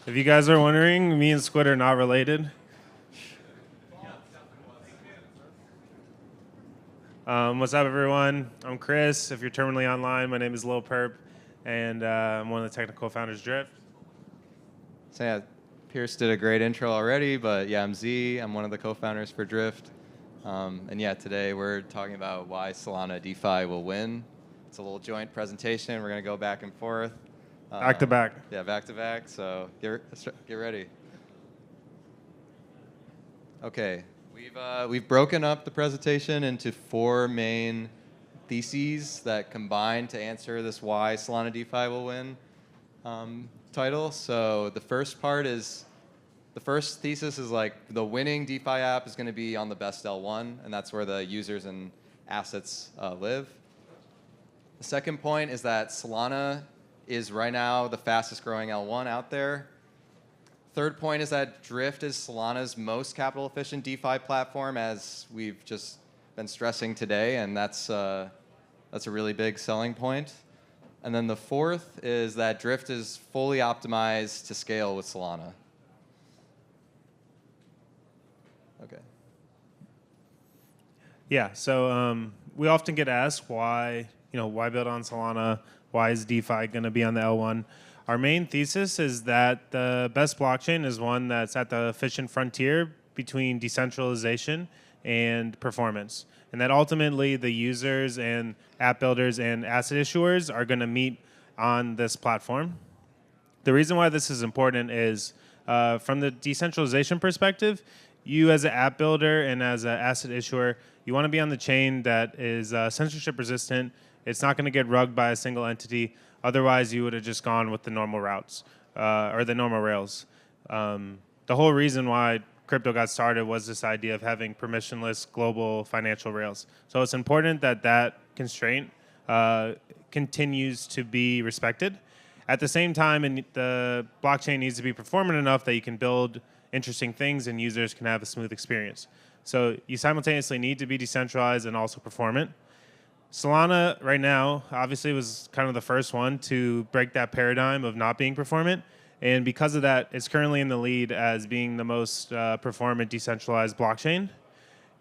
If you guys are wondering, me and Squid are not related. What's up, everyone? I'm Chris. If you're terminally online, my name is Lil Perp, and I'm one of the technical founders, Drift. So yeah, Pierce did a great intro already, but yeah, I'm Z. I'm one of the co-founders for Drift. And yeah, today we're talking about why Solana DeFi will win. It's a little joint presentation. We're going to go back and forth. Back to back. Yeah, back to back. So get ready. Okay, we've broken up the presentation into 4 main theses that combine to answer this why Solana DeFi will win title. So the first thesis is like the winning DeFi app is going to be on the best L1, and that's where the users and assets live. The second point is that Solana is right now the fastest growing L1 out there. Third point is that Drift is Solana's most capital efficient DeFi platform, as we've just been stressing today, and that's a really big selling point. And then the fourth is that Drift is fully optimized to scale with Solana. Okay. Yeah, so we often get asked why build on Solana? Why is DeFi going to be on the L1? Our main thesis is that the best blockchain is one that's at the efficient frontier between decentralization and performance. And that ultimately the users and app builders and asset issuers are going to meet on this platform. The reason why this is important is from the decentralization perspective, you as an app builder and as an asset issuer, you want to be on the chain that is censorship resistant. It's not going to get rugged by a single entity. Otherwise, you would have just gone with the normal routes or the normal rails. The whole reason why crypto got started was this idea of having permissionless global financial rails. So it's important that that constraint continues to be respected. At the same time, the blockchain needs to be performant enough that you can build interesting things and users can have a smooth experience. So you simultaneously need to be decentralized and also performant. Solana right now obviously was kind of the first one to break that paradigm of not being performant. And because of that, it's currently in the lead as being the most performant decentralized blockchain.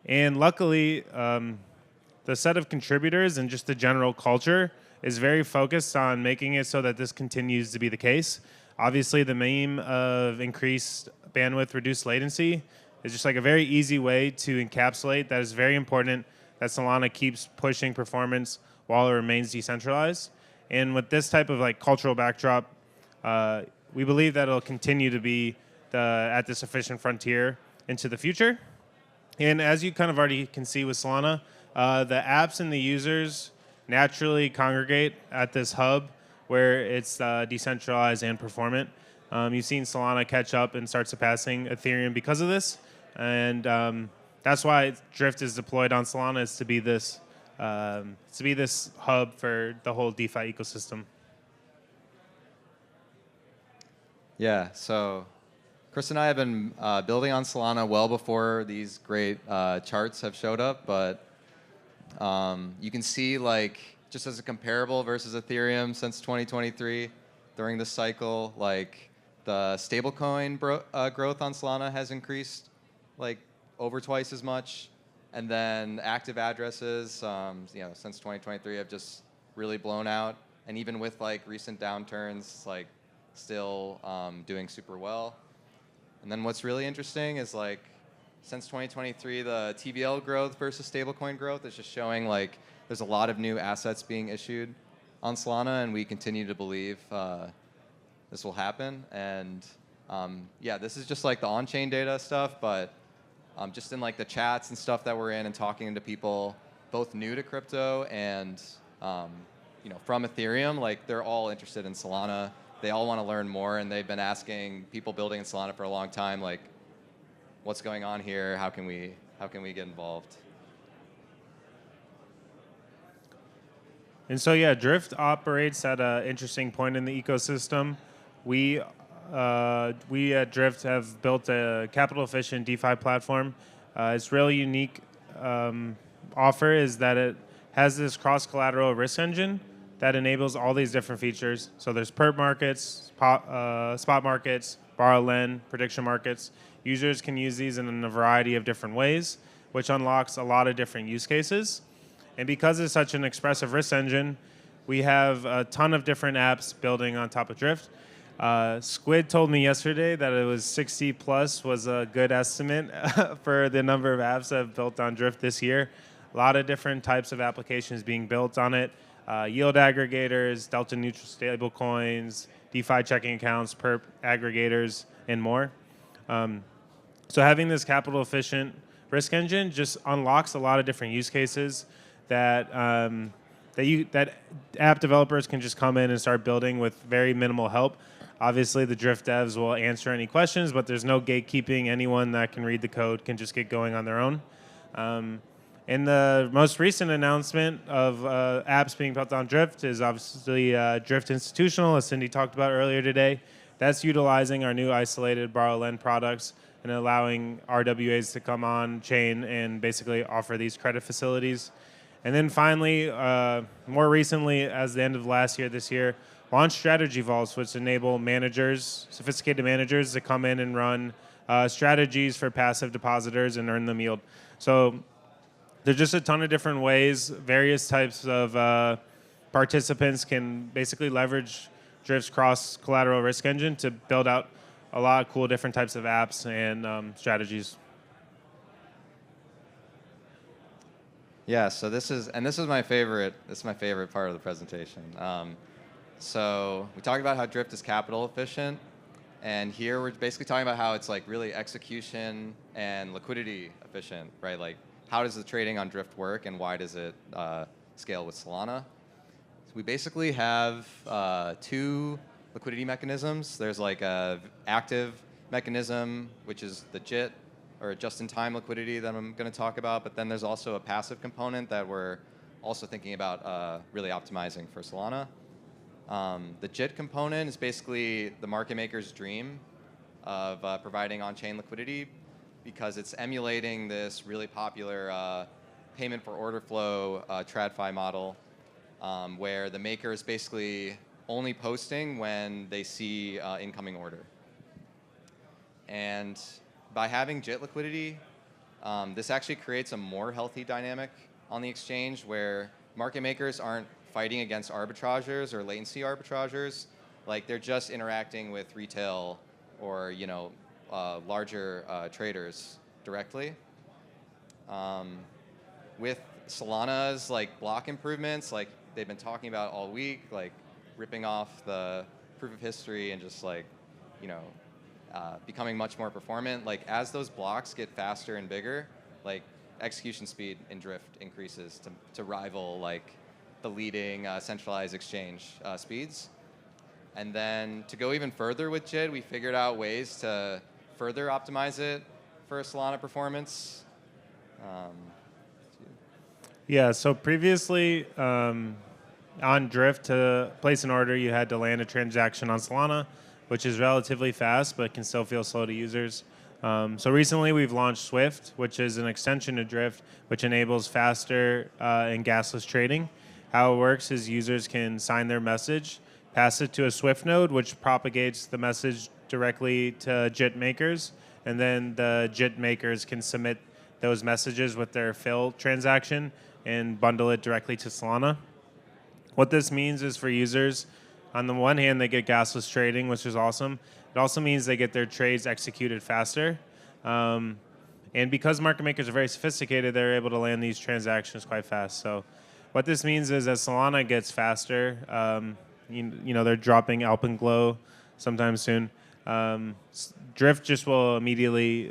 And luckily, the set of contributors and just the general culture is very focused on making it so that this continues to be the case. Obviously, the meme of increased bandwidth, reduced latency is just like a very easy way to encapsulate that is very important that Solana keeps pushing performance while it remains decentralized. And with this type of like cultural backdrop, we believe that it'll continue to be at this efficient frontier into the future. And as you kind of already can see with Solana, the apps and the users naturally congregate at this hub where it's decentralized and performant. You've seen Solana catch up and start surpassing Ethereum because of this. And that's why Drift is deployed on Solana, is to be this hub for the whole DeFi ecosystem. Yeah, so Chris and I have been building on Solana well before these great charts have showed up, but you can see like just as a comparable versus Ethereum since 2023 during this cycle, like the stablecoin growth on Solana has increased like over twice as much, and then active addresses, since 2023 have just really blown out, and even with like recent downturns, like still doing super well. And then what's really interesting is like since 2023, the TVL growth versus stablecoin growth is just showing like there's a lot of new assets being issued on Solana, and we continue to believe this will happen. And this is just like the on-chain data stuff, but just in like the chats and stuff that we're in and talking to people both new to crypto and from Ethereum, like they're all interested in Solana. They all want to learn more, and they've been asking people building in Solana for a long time, like, what's going on here? How can we get involved? And so yeah, Drift operates at an interesting point in the ecosystem. We at Drift have built a capital efficient DeFi platform. Its really unique offer is that it has this cross collateral risk engine that enables all these different features. So there's perp markets, spot markets, borrow, lend, prediction markets. Users can use these in a variety of different ways, which unlocks a lot of different use cases. And because it's such an expressive risk engine, we have a ton of different apps building on top of Drift. Squid told me yesterday that it was 60 plus was a good estimate for the number of apps that have built on Drift this year. A lot of different types of applications being built on it. Yield aggregators, delta neutral stable coins, DeFi checking accounts, perp aggregators, and more. So having this capital efficient risk engine just unlocks a lot of different use cases that that app developers can just come in and start building with very minimal help. Obviously, the Drift devs will answer any questions, but there's no gatekeeping. Anyone that can read the code can just get going on their own. And the most recent announcement of apps being built on Drift is obviously Drift Institutional, as Cindy talked about earlier today. That's utilizing our new isolated borrow lend products and allowing RWAs to come on chain and basically offer these credit facilities. And then finally, more recently, as the end of last year, this year, launched strategy vaults, which enable managers, sophisticated managers, to come in and run strategies for passive depositors and earn them yield. So there's just a ton of different ways. Various types of participants can basically leverage Drift's cross-collateral risk engine to build out a lot of cool different types of apps and strategies. Yeah, so this is my favorite. This is my favorite part of the presentation. So we talked about how Drift is capital efficient, and here we're basically talking about how it's like really execution and liquidity efficient, right? Like, how does the trading on Drift work, and why does it scale with Solana? So we basically have two liquidity mechanisms. There's like a active mechanism, which is the JIT, or just-in-time liquidity, that I'm going to talk about. But then there's also a passive component that we're also thinking about really optimizing for Solana. The JIT component is basically the market maker's dream of providing on-chain liquidity, because it's emulating this really popular payment for order flow TradFi model, where the maker is basically only posting when they see incoming order. And by having JIT liquidity, this actually creates a more healthy dynamic on the exchange, where market makers aren't fighting against arbitrageurs or latency arbitrageurs. Like, they're just interacting with retail or larger traders directly. With Solana's block improvements, like they've been talking about all week, like ripping off the proof of history and just becoming much more performant. Like, as those blocks get faster and bigger, like execution speed in Drift increases to rival the leading centralized exchange speeds. And then to go even further with JIT, we figured out ways to further optimize it for Solana performance. Yeah, so previously on Drift, to place an order, you had to land a transaction on Solana, which is relatively fast, but can still feel slow to users. So recently we've launched Swift, which is an extension to Drift, which enables faster and gasless trading. How it works is users can sign their message, pass it to a Swift node, which propagates the message directly to JIT makers, and then the JIT makers can submit those messages with their fill transaction and bundle it directly to Solana. What this means is, for users, on the one hand, they get gasless trading, which is awesome. It also means they get their trades executed faster. And because market makers are very sophisticated, they're able to land these transactions quite fast. So what this means is, as Solana gets faster, they're dropping Alpenglow sometime soon. Drift just will immediately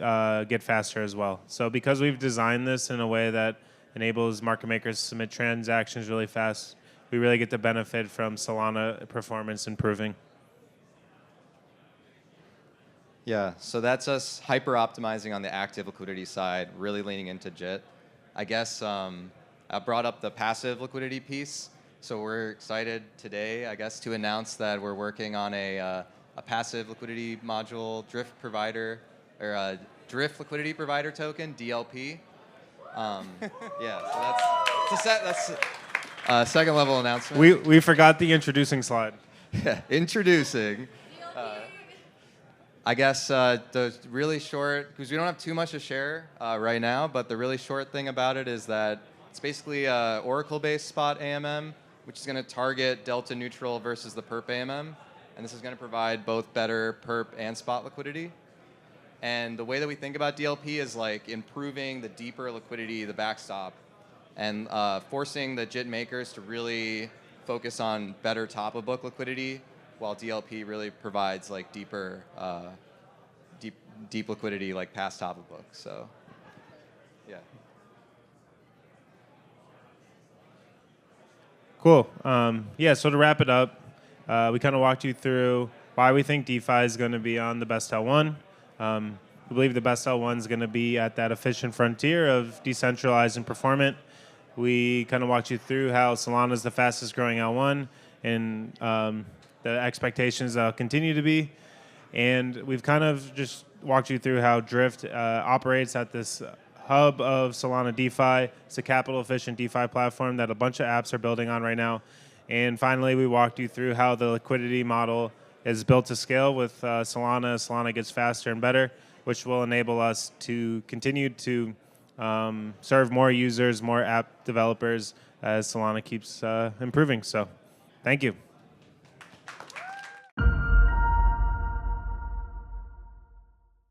get faster as well. So because we've designed this in a way that enables market makers to submit transactions really fast, we really get the benefit from Solana performance improving. Yeah, so that's us hyper-optimizing on the active liquidity side, really leaning into JIT. I guess I brought up the passive liquidity piece. So we're excited today, I guess, to announce that we're working on a passive liquidity module, Drift provider, or a Drift liquidity provider token, DLP. Yeah, so that's a second level announcement. We forgot the introducing slide. Yeah, introducing. I guess the really short, because we don't have too much to share right now, but the really short thing about it is that it's basically a Oracle-based spot AMM, which is going to target delta neutral versus the perp AMM. And this is going to provide both better perp and spot liquidity. And the way that we think about DLP is like improving the deeper liquidity, the backstop, and forcing the JIT makers to really focus on better top-of-book liquidity, while DLP really provides like deeper, deep liquidity like past top-of-book. So, yeah. Cool. Yeah, so to wrap it up, we kind of walked you through why we think DeFi is going to be on the best L1. We believe the best L1 is going to be at that efficient frontier of decentralized and performant. We kind of walked you through how Solana is the fastest growing L1, and the expectations continue to be. And we've kind of just walked you through how Drift operates at this hub of Solana DeFi. It's a capital efficient DeFi platform that a bunch of apps are building on right now. And finally, we walked you through how the liquidity model is built to scale with Solana. Solana gets faster and better, which will enable us to continue to serve more users, more app developers as Solana keeps improving. So thank you.